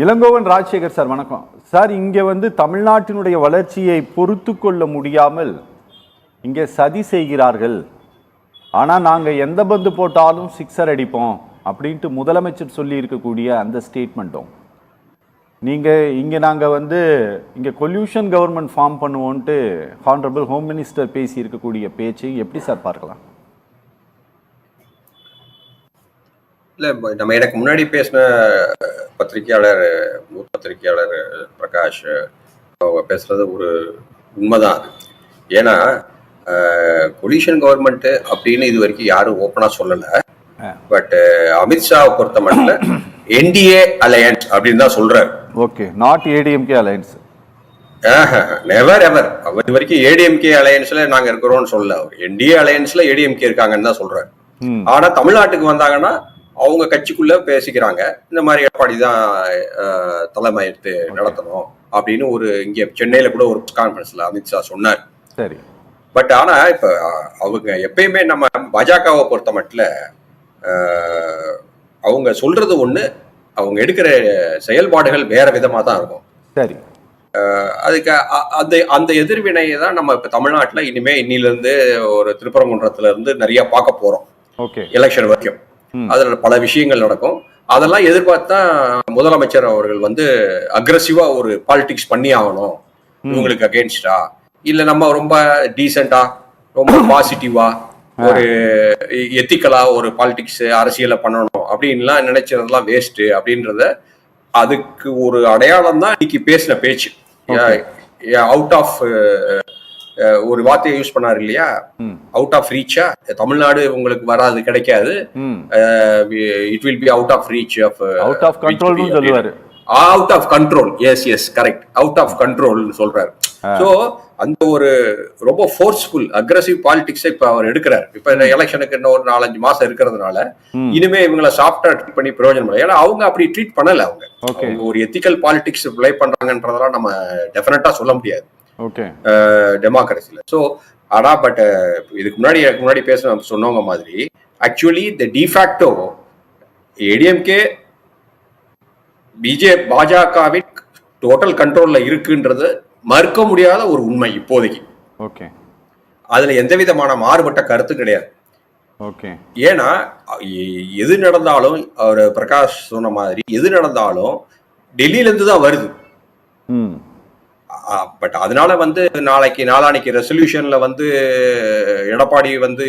Elangovan Rajasekar sir வணக்கம் sir. இங்கே வந்து தமிழ்நாட்டினுடைய வளர்ச்சியை பொறுத்து கொள்ள முடியாமல் இங்கே சதி செய்கிறார்கள். ஆனால் நாங்கள் எந்த பந்து போட்டாலும் சிக்ஸர் அடிப்போம் அப்படின்ட்டு முதலமைச்சர் சொல்லி இருக்கக்கூடிய அந்த ஸ்டேட்மெண்ட்டும் நாங்கள் வந்து இங்கே கொல்யூஷன் கவர்மெண்ட் ஃபார்ம் பண்ணுவோன்ட்டு ஹானரபிள் ஹோம் மினிஸ்டர் பேசி இருக்கக்கூடிய பேச்சு எப்படி சார் பார்க்கலாம்? இல்லை, நம்ம எனக்கு முன்னாடி பேசின பத்திரிகையாளர் மூத்த பத்திரிகையாளர் பிரகாஷ் அவங்க பேசுறது ஒரு உண்மைதான். ஏன்னா கொலிஷன் கவர்மெண்ட் அப்படின்னு இது வரைக்கும் யாரும் ஓப்பனா சொல்லல. பட் அமித்ஷாவை பொறுத்த மட்டும் என்டிஏ அலையன்ஸ் அப்படின்னு தான் சொல்றாரு. Okay, not ADMK alliance. Never ever. அவர் இது வரைக்கும் ஏடிஎம்கே அலையன்ஸ்ல நாங்க இருக்கிறோம்னு சொல்லல. அவர் என்டிஏ அலையன்ஸ்ல ஏடிஎம்கே இருக்காங்கன்னு தான் சொல்றாரு. ஆனா தமிழ்நாட்டுக்கு வந்தாங்கன்னா அவங்க கட்சிக்குள்ள பேசிக்கிறாங்க, இந்த மாதிரி எடப்பாடி தான் தலைமை எடுத்து நடத்தணும் அப்படின்னு ஒரு இங்க சென்னையில கூட ஒரு கான்ஃபரன்ஸ்ல அமித்ஷா சொன்னார். சரி. பட் ஆனா இப்ப அவங்க எப்பயுமே நம்ம பாஜகவை பொறுத்த மட்டும் அவங்க சொல்றது ஒண்ணு, அவங்க எடுக்கிற செயல்பாடுகள் வேற விதமா தான் இருக்கும். சரி. அதுக்கு அந்த எதிர்வினையை தான் நம்ம இப்ப தமிழ்நாட்டுல இன்னில இருந்து ஒரு திருப்பரங்குன்றத்துல இருந்து நிறைய பார்க்க போறோம். எலெக்ஷன் வரைக்கும் அதுல பல விஷயங்கள் நடக்கும். அதெல்லாம் எதிர்பார்த்தா முதலமைச்சர் அவர்கள் வந்து அக்ரெசிவா ஒரு பாலிடிக்ஸ் பண்ணி ஆகணும், இவங்களுக்கு அகேன்ஸ்டா இல்ல நம்ம ரொம்ப டீசெண்டா ரொம்ப பாசிட்டிவா ஒரு எத்திக்கலா ஒரு பாலிடிக்ஸ் அரசியலை பண்ணணும் அப்படின்லாம் நினைச்சதெல்லாம் வேஸ்ட் அப்படின்றத அதுக்கு ஒரு அடையாளம் தான் இன்னைக்கு பேசின பேச்சு. அவுட் ஆஃப் ஒரு வார்த்தையை யூஸ் பண்ணாரு இல்லையா, அவுட் ஆஃப் ரீச்சா, தமிழ்நாடு உங்களுக்கு வராது, கிடைக்காது, it will be out of reach of out of control சொல்லுவாரு. Out of control, yes correct, out of control சொல்றாரு. சோ அந்த ஒரு ரொம்ப ஃபோர்ஸ்ஃபுல் அக்ரெசிவ் பாலிடிக்ஸ் இப்ப அவர் எடுக்கிறார். இப்ப இந்த எலெக்ஷனுக்கு இன்னும் ஒரு 4-5 மாசம் இருக்கிறதுனால இனிமே இவங்களை சாஃப்டா ட்ரீட் பண்ணி பிரயோஜனம் இல்லை. ஏன்னா அவங்க அப்படி ட்ரீட் பண்ணல. அவங்க ஒரு எத்திக்கல் பாலிடிக்ஸ் பிளே பண்றாங்கன்றதெல்லாம் நம்ம டெஃபினட்டா சொல்ல முடியாது டெமோக்ரஸில. ஸோ ஆனா பட் இதுக்கு முன்னாடி பேச சொன்னவங்க மாதிரி ஆக்சுவலி த டிஃபேக்டோ ஏடிஎம்கே பாஜகவின் டோட்டல் கண்ட்ரோல்ல இருக்குன்றது மறுக்க முடியாத ஒரு உண்மை இப்போதைக்கு. ஓகே, அதுல எந்த விதமான மாறுபட்ட கருத்து கிடையாது. ஓகே, ஏன்னா எது நடந்தாலும் அவர் பிரகாஷ் சொன்ன மாதிரி எது நடந்தாலும் டெல்லியில இருந்து தான் வருது. பட் அதனால வந்து நாளானைக்கு ரெசல்யூஷன்ல வந்து எடப்பாடி வந்து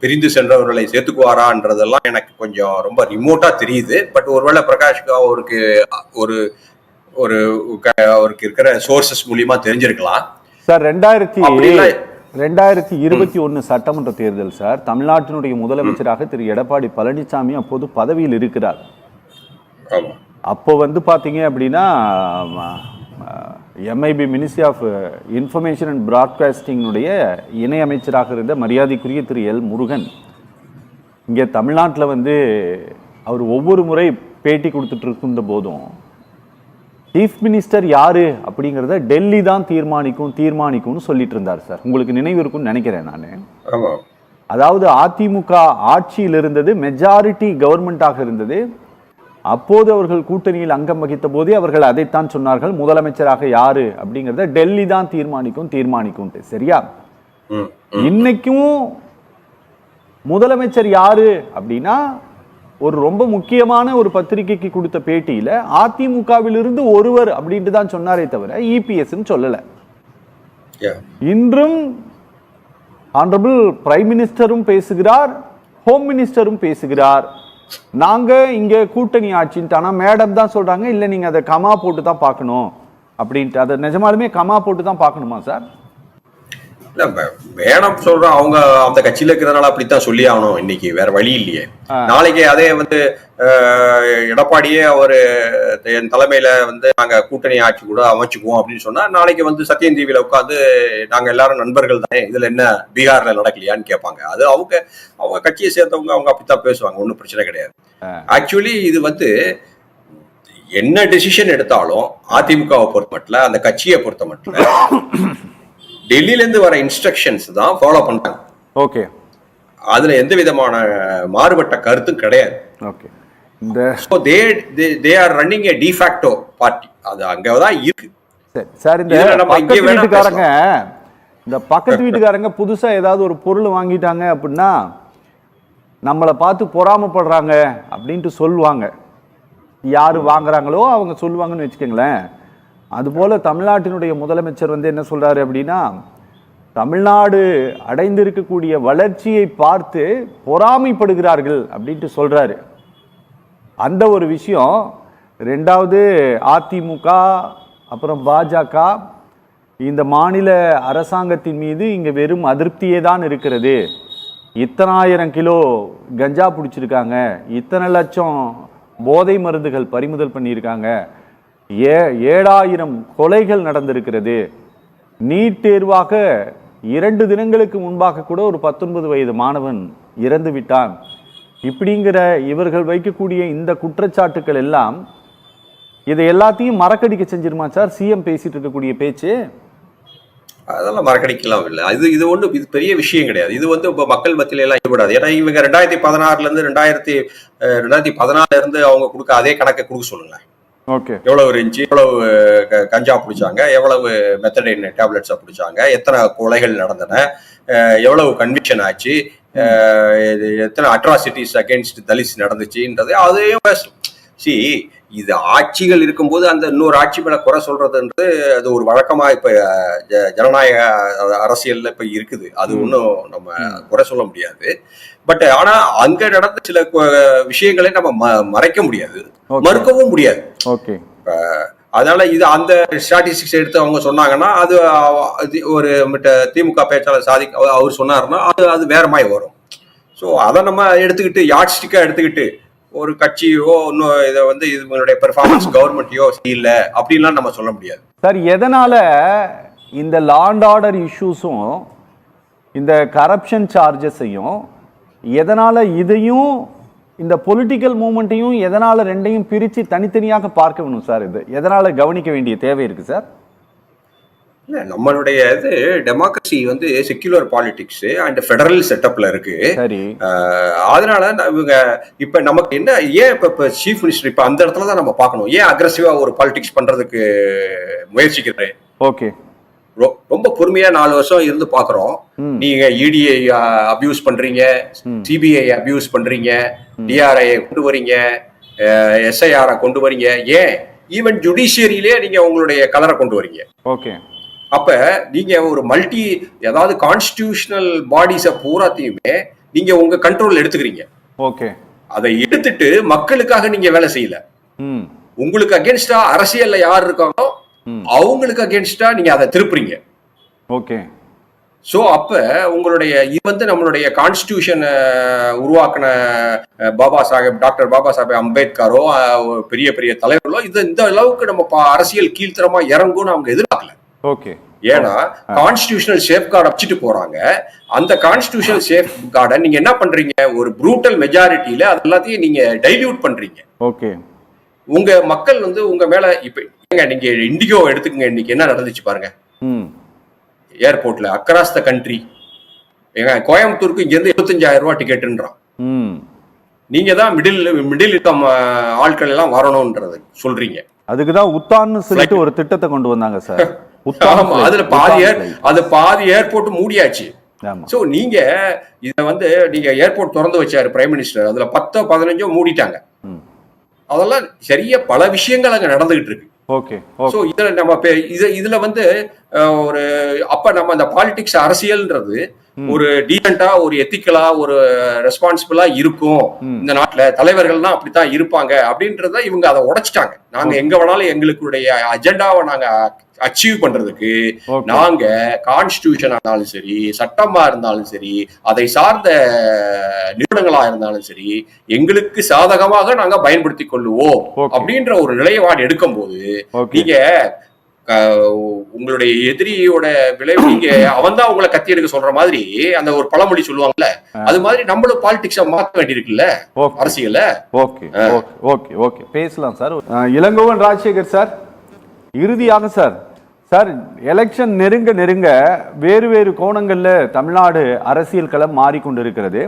பிரிந்து சென்றவர்களை சேர்த்துக்குவாரான்றதெல்லாம் எனக்கு கொஞ்சம் ரொம்ப ரிமோட்டா தெரியுது. பட் ஒருவேளை பிரகாஷ்க்கு அவருக்கு அவருக்கு இருக்கிற சோர்சஸ் மூலியமா தெரிஞ்சிருக்கலாம் சார். 2021 சட்டமன்ற தேர்தல் சார், தமிழ்நாட்டினுடைய முதலமைச்சராக திரு எடப்பாடி பழனிசாமி அப்போது பதவியில் இருக்கிறார். அப்போ வந்து பாத்தீங்க அப்படின்னா MIB ministry of information and பிராட்காஸ்டிங்குடைய இணை அமைச்சராக இருந்த மரியாதைக்குரிய திரு எல் முருகன் இங்கே தமிழ்நாட்டில் வந்து அவர் ஒவ்வொரு முறை பேட்டி கொடுத்துட்டு இருந்த போதும் சீஃப் மினிஸ்டர் யாரு அப்படிங்கிறத டெல்லி தான் தீர்மானிக்கும்னு சொல்லிட்டு இருந்தார் சார். உங்களுக்கு நினைவு இருக்கும்னு நினைக்கிறேன் நான். அதாவது அதிமுக ஆட்சியில் இருந்தது, மெஜாரிட்டி கவர்மெண்டாக இருந்தது. அப்போது அவர்கள் கூட்டணியில் அங்கம் வகித்த போதே அவர்கள் அதைத்தான் சொன்னார்கள், முதலமைச்சராக யாரு அப்படிங்கிறத டெல்லி தான் தீர்மானிக்கும். சரியா? இன்னைக்கும் முதலமைச்சர் யாரு அப்படின்னா ஒரு ரொம்ப முக்கியமான ஒரு பத்திரிகைக்கு கொடுத்த பேட்டியில அதிமுகவிலிருந்து ஒருவர் அப்படின்ட்டு தான் சொன்னாரே தவிர EPS சொல்லல. இன்றும் ஆனரபிள் பிரைம் மினிஸ்டரும் பேசுகிறார், ஹோம் மினிஸ்டரும் பேசுகிறார். நாங்க இங்க கூட்டணி ஆட்சின்ட்டு, ஆனா மேடம் தான் சொல்றாங்க இல்ல நீங்க அதை கமா போட்டு தான் பார்க்கணும் அப்படின்ட்டு. அதை நிஜமாலுமே கமா போட்டு தான் பார்க்கணுமா சார்? இல்ல மேடம் சொல்றோம், அவங்க அந்த கட்சியில இருக்கிறதுனால அப்படித்தான் சொல்லி ஆகணும். இன்னைக்கு வேற வழி இல்லையே. நாளைக்கு அதே வந்து எடப்பாடியே அவரு என் தலைமையில வந்து நாங்க கூட்டணி ஆட்சி கூட அமைச்சுக்குவோம் அப்படின்னு சொன்னா, நாளைக்கு வந்து சத்தியம் டிவியில உட்காந்து நாங்க எல்லாரும் நண்பர்கள் தானே, இதுல என்ன பீகார்ல நடக்கலையான்னு கேட்பாங்க. அது அவங்க கட்சியை சேர்ந்தவங்க அவங்க அப்படித்தான் பேசுவாங்க, ஒன்றும் பிரச்சனை கிடையாது. ஆக்சுவலி இது வந்து என்ன டெசிஷன் எடுத்தாலும் அதிமுகவை பொறுத்த மட்டும், அந்த கட்சியை பொறுத்த மட்டும் டெல்லியில இருந்து வர இன்ஸ்ட்ரக்ஷன்ஸ் தான் ஃபாலோ பண்றாங்க. ஓகே, அதுல எந்த விதமான மாறுபட்ட கருத்தும் கிடையாது. ஓகே, இந்த they are running a de facto party. அது அங்கதான் இருக்கு. சார் இந்த பக்கத்து வீட்டுக்காரங்க புதுசா ஏதாவது ஒரு பொருள் வாங்கிட்டாங்க அப்படின்னா நம்மளை பார்த்து பொறாமப்படுறாங்க அப்படின்ட்டு சொல்லுவாங்க. யாரு வாங்குறாங்களோ அவங்க சொல்லுவாங்கன்னு வச்சுக்கோங்களேன். அதுபோல தமிழ்நாட்டினுடைய முதலமைச்சர் வந்து என்ன சொல்றாரு அப்படின்னா, தமிழ்நாடு அடைந்திருக்கக்கூடிய வளர்ச்சியை பார்த்து பொறாமைப்படுகிறார்கள் அப்படின்ட்டு சொல்றாரு. அந்த ஒரு விஷயம். ரெண்டாவது, அதிமுக அப்புறம் பாஜக இந்த மாநில அரசாங்கத்தின் மீது இங்கே வெறும் அதிருப்தியே தான் இருக்கிறது. இத்தனாயிரம் கிலோ கஞ்சா பிடிச்சிருக்காங்க, இத்தனை லட்சம் போதை மருந்துகள் பறிமுதல் பண்ணியிருக்காங்க, 7000 கொலைகள் நடந்திருக்கிறது, நீட் தேர்வாக 2 தினங்களுக்கு முன்பாக கூட ஒரு 19 வயது மாணவன் இறந்து விட்டான். இப்படிங்கிற இவர்கள் வைக்கக்கூடிய இந்த குற்றச்சாட்டுக்கள் எல்லாம் இதை எல்லாத்தையும் மறக்கடிக்க செஞ்சிருமா சார் சிஎம் பேசிட்டு இருக்கக்கூடிய பேச்சு? அதெல்லாம் மறக்கடிக்கலாம் இல்லை. இது ஒன்றும் இது பெரிய விஷயம் கிடையாது. இது வந்து இப்போ மக்கள் மத்தியில எல்லாம் ஈடுபடாது. ஏன்னா இவங்க 2016 2014 இருந்து அவங்க கொடுக்க அதே கணக்கை கொடுக்க சொல்லுங்க. ஓகே, எவ்வளவு இருந்துச்சு, எவ்வளவு கஞ்சா பிடிச்சாங்க, எவ்வளவு மெத்தடைன் டேப்லெட்ஸா பிடிச்சாங்க, எத்தனை கொலைகள் நடந்தன, எவ்வளவு கன்விக்ஷன் ஆச்சு, எத்தனை அட்ராசிட்டிஸ் அகேன்ஸ்ட் தலித்ஸ் நடந்துச்சுன்றது அதையும் பேசணும். இது ஆட்சிகள் இருக்கும்போது அந்த இன்னொரு ஆட்சி மேல குறை சொல்றதுன்றது அது ஒரு வழக்கமா இப்ப ஜனநாயக அரசியல்ல இப்ப இருக்குது. அது ஒன்றும் நம்ம குறை சொல்ல முடியாது. பட் ஆனா அங்க நடந்த சில விஷயங்களை நம்ம மறைக்க முடியாது, மறுக்கவும் முடியாது. ஓகே, அதனால இது அந்த ஸ்டாட்டிஸ்டிக்ஸ் எடுத்து அவங்க சொன்னாங்கன்னா அது ஒரு திமுக பேச்சாளர் அவர் சொன்னாருன்னா அது வேற மாதிரி வரும். ஸோ அதை நம்ம எடுத்துக்கிட்டு யார்ட் ஸ்டிக்கா எடுத்துக்கிட்டு ஒரு கட்சியோ இன்னும் இதை வந்து இதனுடைய பெர்ஃபார்மன்ஸ் கவர்மெண்ட்டையோ இல்லை அப்படின்லாம் நம்ம சொல்ல முடியாது. சார், எதனால இந்த லா அண்ட் ஆர்டர் இஷ்யூஸும் இந்த கரப்ஷன் சார்ஜஸையும் எதனால இதையும் இந்த பொலிட்டிக்கல் மூவ்மெண்ட்டையும் எதனால ரெண்டையும் பிரித்து தனித்தனியாக பார்க்க வேணும் சார்? இது எதனால கவனிக்க வேண்டிய தேவை இருக்கு சார்? இல்லை, நம்மளுடைய இது டெமோக்ரஸி வந்து செக்யூலர் பாலிடிக்ஸ் அண்ட் ஃபெடரல் செட்டப்ல இருக்கு. சரி, அதனால இவங்க இப்ப நமக்கு என்ன ஏன் இப்ப சீஃப் மினிஸ்டர் இப்ப அந்த இடத்துல தான் நம்ம பார்க்கணும். ஏன் அக்ரெசிவா ஒரு பாலிடிக்ஸ் பண்றதுக்கு முயற்சிக்கிறேன்? ஓகே, ரொம்ப பொறுமையா 4 வருஷம் இருந்து பாக்குறோம். நீங்க இடிஐ அபியூஸ் பண்றீங்க, சிபிஐ அபியூஸ் பண்றீங்க, டிஆர்ஐ கொண்டு வரீங்க, எஸ்ஐஆர் கொண்டு வரீங்க, ஏன் ஈவன் ஜுடிஷியரியிலே நீங்க உங்களுடைய கலரை கொண்டு வரீங்க. ஓகே, அப்ப நீங்க ஒரு ஏதாவது கான்ஸ்டிடியூஷனல் பாடிஸ பூராத்தையுமே நீங்க உங்க கண்ட்ரோல் எடுத்துக்கிறீங்க. ஓகே, அதை எடுத்துட்டு மக்களுக்காக நீங்க வேலை செய்யல. உங்களுக்கு அகேன்ஸ்டா அரசியல்ல யார் இருக்காங்களோ அவங்களுக்கு அகேன்ஸ்டா நீங்க அதை திருப்புறீங்க. ஓகே, சோ அப்ப உங்களுடைய இது வந்து நம்மளுடைய கான்ஸ்டிடியூஷன் உருவாக்கின டாக்டர் பாபா சாஹேப் அம்பேத்கரோ பெரிய பெரிய தலைவர்களோ இந்த அளவுக்கு நம்ம அரசியல் கீழ்த்தரமா இறங்கும்னு அவங்க எதிர்பார்க்கல. ஓகே, ஏன்னா கான்ஸ்டிடியூஷனல் சேஃப் கார்டு வச்சுட்டு போறாங்க. அந்த கான்ஸ்டிடியூஷனல் சேஃப் கார்டை நீங்க என்ன பண்றீங்க, ஒரு ப்ரூட்டல் மெஜாரிட்டியில அது எல்லாத்தையும் நீங்க டைல்யூட் பண்றீங்க. ஓகே, உங்க மக்கள் வந்து உங்க மேல இப்ப நீங்க இண்டிகோ எடுத்துக்கங்க, இன்னைக்கு என்ன நடந்துச்சு பாருங்க. ஏர்போர்ட்ல அக்ராஸ் த கண்ட்ரி கோயம்புத்தூருக்கு இங்க இருந்து 75,000 ரூபாய் டிக்கெட்ன்றான். நீங்க தான் மிடில் இன்கம் ஆட்கள் எல்லாம் வரணும்ன்றது சொல்றீங்க. அதுக்குதான் உத்தான்னு சொல்லிட்டு ஒரு திட்டத்தை கொண்டு வந்தாங்க சார். அதுல பாதி ஏர்போர்ட் மூடியாச்சு. சோ நீங்க இத வந்து நீங்க ஏர்போர்ட் திறந்து வச்சாரு பிரைம் மினிஸ்டர், அதுல 10-15 மூடிட்டாங்க. அதெல்லாம் சரியா பல விஷயங்கள் அங்க நடந்துகிட்டு இருக்கு. ஓகே, சோ இதுல நம்ம இதுல வந்து ஒரு அப்ப நம்ம அந்த பாலிடிக்ஸ் அரசியல்ன்றது ஒரு டீசென்டா ஒரு எத்திக்கலா ஒரு ரெஸ்பான்சிபிளா இருக்கும். இந்த நாட்டுல தலைவர்கள்லாம் அப்படித்தான் இருப்பாங்க அப்படின்றத இவங்க அதை உடைச்சிட்டாங்க. நாங்க எங்க வேணாலும் எங்களுடைய அஜெண்டாவை நாங்க அச்சீவ் பண்றதுக்கு நாங்க கான்ஸ்டிடியூஷன் ஆனாலும் சரி, சட்டமா இருந்தாலும் சரி, அதை சார்ந்த நிறுவனங்களா இருந்தாலும் சரி, எங்களுக்கு சாதகமாக நாங்க பயன்படுத்தி கொள்ளுவோம் அப்படின்ற ஒரு நிலைப்பாடு எடுக்கும் போது நீங்க உங்களுடைய எதிரியோட விளைவு நீங்க அவன் தான் உங்களை கத்தி எடுக்க சொல்ற மாதிரி அந்த ஒரு பழமொழி சொல்லுவாங்கல்ல, அது மாதிரி நம்மளும் பாலிடிக்ஸ மாற்ற வேண்டியிருக்குல்ல அரசியல. ஓகே ஓகே ஓகே பேசலாம் சார். இளங்கோவன் ராஜசேகர் சார், இறுதியாக சார் எலெக்ஷன் நெருங்க வேறு வேறு கோணங்கள்ல தமிழ்நாடு அரசியல் களம் மாறிக்கொண்டிருக்கிறது.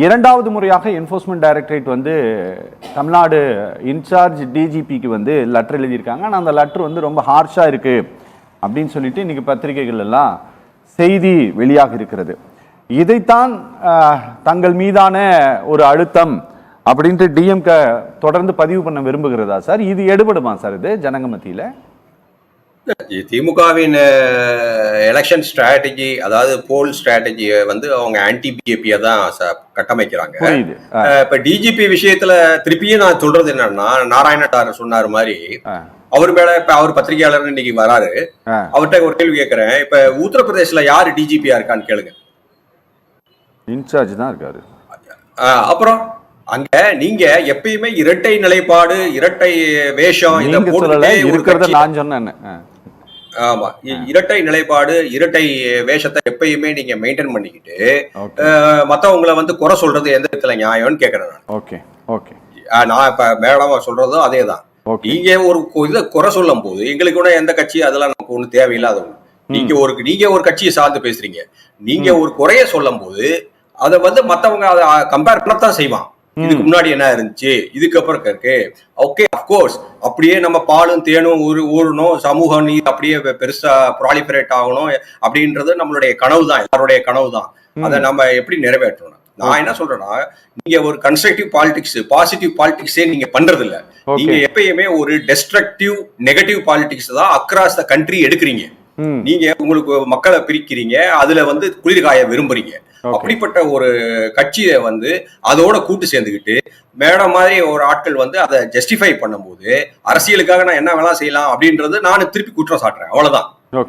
இரண்டாவது முறையாக என்ஃபோர்ஸ்மெண்ட் டைரக்டரேட் வந்து தமிழ்நாடு இன்சார்ஜ் டிஜிபிக்கு வந்து லெட்டர் எழுதியிருக்காங்க. ஆனால் அந்த லெட்டர் வந்து ரொம்ப ஹார்ஷாக இருக்கு அப்படின்னு சொல்லிட்டு இன்னைக்கு பத்திரிகைகள் எல்லாம் செய்தி வெளியாக இருக்கிறது. இதைத்தான் தங்கள் மீதான ஒரு அழுத்தம் அப்படின்ட்டு டிஎம்கே தொடர்ந்து பதிவு பண்ண விரும்புகிறதா சார்? இது எடுபடுமா சார் இது ஜனங்க மத்தியில? திமுகவின் எலெக்ஷன் ஸ்ட்ராட்டஜி, அதாவது போல் ஸ்ட்ராட்டஜியை வந்து அவங்க ஆன்டி பிஜேபியை தான் கட்டமைக்கிறாங்க. இப்ப டிஜிபி விஷயத்துல திருப்பியும் நான் சொல்றது என்னன்னா, நாராயணட்டார் சொன்னார் மாதிரி அவர் மேல இப்ப அவர் பத்திரிகையாளர் இன்னைக்கு வராரு, அவர்கிட்ட ஒரு கேள்வி கேட்கிறேன். இப்ப உத்தரப்பிரதேசல யாரு டிஜிபியா இருக்கான்னு கேளுங்க. இன்சார்ஜ் தான் இருக்காரு. அப்புறம் அங்க நீங்க எப்பயுமே இரட்டை நிலைப்பாடு, இரட்டை வேஷம் நான் சொன்னேன். ஆமா, இரட்டை நிலைப்பாடு, இரட்டை வேஷத்தை எப்பயுமே நீங்க மெயின்டைன் பண்ணிக்கிட்டு மத்தவங்களை வந்து குறை சொல்றது எந்த விதத்துல நியாயம்னு கேக்குறேன் நான். ஓகே ஓகே, நான் இப்ப மேடம் சொல்றதும் அதேதான். நீங்க ஒரு இதை குறை சொல்லும் போது எங்களுக்கு கூட எந்த கட்சி அதெல்லாம் நமக்கு ஒண்ணு தேவையில்லாதவங்க. நீங்க ஒரு கட்சியை சார்ந்து பேசுறீங்க, நீங்க ஒரு குறைய சொல்லும் போது அதை வந்து மத்தவங்க அதை கம்பேர் பண்ணத்தான் செய்வான். இதுக்கு முன்னாடி என்ன இருந்துச்சு, இதுக்கப்புறம் இருக்கு. ஓகே, அப்கோர்ஸ் அப்படியே நம்ம பாலும் தேனும் ஊறணும், சமூக நீதி அப்படியே பெருசா ப்ராலிபரேட் ஆகணும் அப்படின்றது நம்மளுடைய கனவு தான், எல்லாருடைய கனவு தான். அதை நம்ம எப்படி நிறைவேற்றணும்? நான் என்ன சொல்றேன்னா, நீங்க ஒரு கன்ஸ்ட்ரக்டிவ் பாலிடிக்ஸ், பாசிட்டிவ் பாலிடிக்ஸே நீங்க பண்றது இல்ல. நீங்க எப்பயுமே ஒரு டெஸ்ட்ரக்டிவ், நெகட்டிவ் பாலிடிக்ஸ் தான் அக்ராஸ் த கண்ட்ரி எடுக்கிறீங்க. நீங்க உங்களுக்கு மக்களை பிரிக்கிறீங்க, அதுல வந்து குளிர்காய விரும்புறீங்க. அப்படிப்பட்ட ஒரு கட்சியை வந்து அதோட கூட்டு சேர்ந்துக்கிட்டு மேடம் மாதிரி ஒரு ஆட்கள் வந்து அதை ஜஸ்டிஃபை பண்ணும்போது அரசியலுக்காக நான் என்ன வேணா செய்யலாம் அப்படின்றது நான் திருப்பி குற்றம் சாட்டுறேன். அவ்வளவுதான்.